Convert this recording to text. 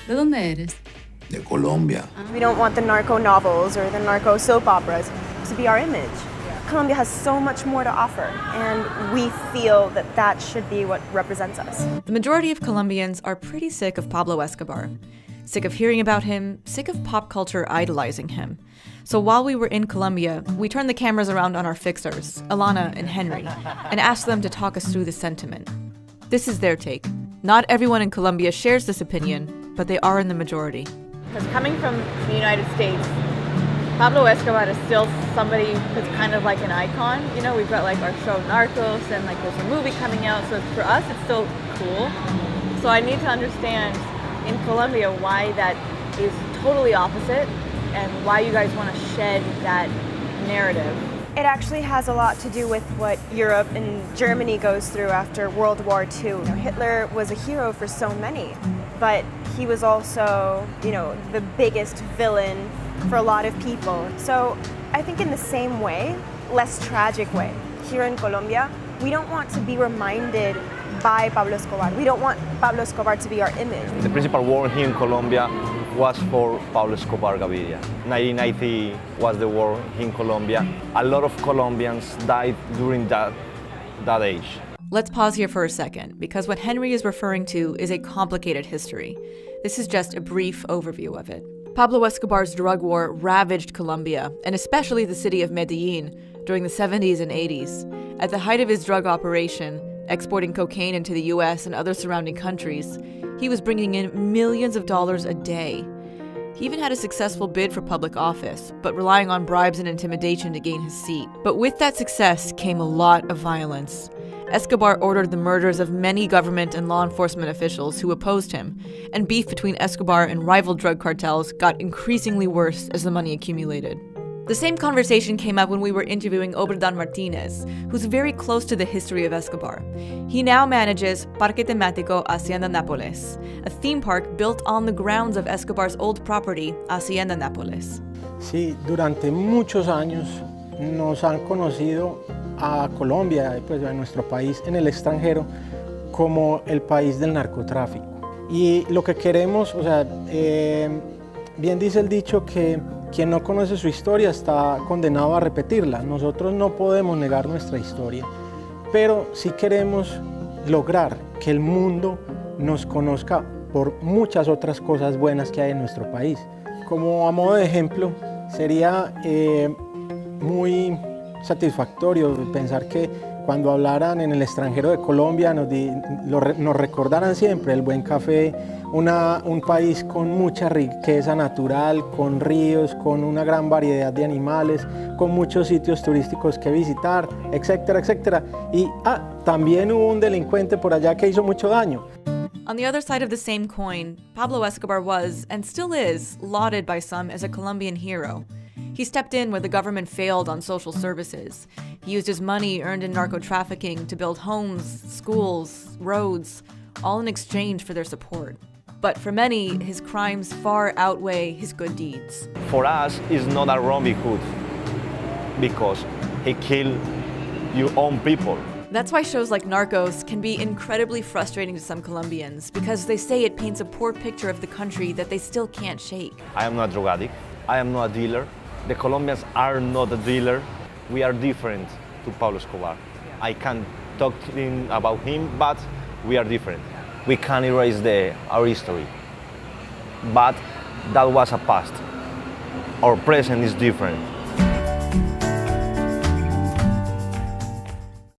¿De dónde eres? De Colombia. We don't want the narco novels or the narco soap operas to be our image. Colombia has so much more to offer, and we feel that that should be what represents us. The majority of Colombians are pretty sick of Pablo Escobar. Sick of hearing about him, sick of pop culture idolizing him. So while we were in Colombia, we turned the cameras around on our fixers, Alana and Henry, and asked them to talk us through the sentiment. This is their take. Not everyone in Colombia shares this opinion, but they are in the majority. Because coming from the United States, Pablo Escobar is still somebody who's kind of like an icon. You know, we've got like our show Narcos and like there's a movie coming out, so for us it's still cool. So I need to understand in Colombia why that is totally opposite and why you guys want to shed that narrative. It actually has a lot to do with what Europe and Germany goes through after World War II. You know, Hitler was a hero for so many, but he was also, the biggest villain for a lot of people. So I think in the same way, less tragic way, here in Colombia, we don't want to be reminded by Pablo Escobar. We don't want Pablo Escobar to be our image. The principal war here in Colombia was for Pablo Escobar Gaviria. 1990 was the war in Colombia. A lot of Colombians died during that age. Let's pause here for a second, because what Henry is referring to is a complicated history. This is just a brief overview of it. Pablo Escobar's drug war ravaged Colombia, and especially the city of Medellin, during the 70s and 80s. At the height of his drug operation, exporting cocaine into the US and other surrounding countries, he was bringing in millions of dollars a day. He even had a successful bid for public office, but relying on bribes and intimidation to gain his seat. But with that success came a lot of violence. Escobar ordered the murders of many government and law enforcement officials who opposed him, and beef between Escobar and rival drug cartels got increasingly worse as the money accumulated. The same conversation came up when we were interviewing Oberdan Martinez, who's very close to the history of Escobar. He now manages Parque Temático Hacienda Nápoles, a theme park built on the grounds of Escobar's old property, Hacienda Nápoles. Sí, durante muchos años nos han conocido a Colombia, pues a nuestro país en el extranjero, como el país del narcotráfico. Y lo que queremos, bien dice el dicho que quien no conoce su historia está condenado a repetirla. Nosotros no podemos negar nuestra historia, pero sí queremos lograr que el mundo nos conozca por muchas otras cosas buenas que hay en nuestro país. Como a modo de ejemplo, sería muy satisfactorio pensar que cuando hablaran en el extranjero de Colombia nos recordaran siempre el buen café, un país con mucha riqueza natural, con ríos, con una gran variedad de animales, con muchos sitios turísticos que visitar, etcétera, etcétera. Y también hubo un delincuente por allá que hizo mucho daño. On the other side of the same coin, Pablo Escobar was, and still is, lauded by some as a Colombian hero. He stepped in where the government failed on social services. He used his money earned in narco-trafficking to build homes, schools, roads, all in exchange for their support. But for many, his crimes far outweigh his good deeds. For us, it's not a Robin Hood because he killed your own people. That's why shows like Narcos can be incredibly frustrating to some Colombians, because they say it paints a poor picture of the country that they still can't shake. I am not a drug addict. I am not a dealer. The Colombians are not a dealer. We are different to Pablo Escobar. I can't talk about him, but we are different. We can't erase our history. But that was a past. Our present is different.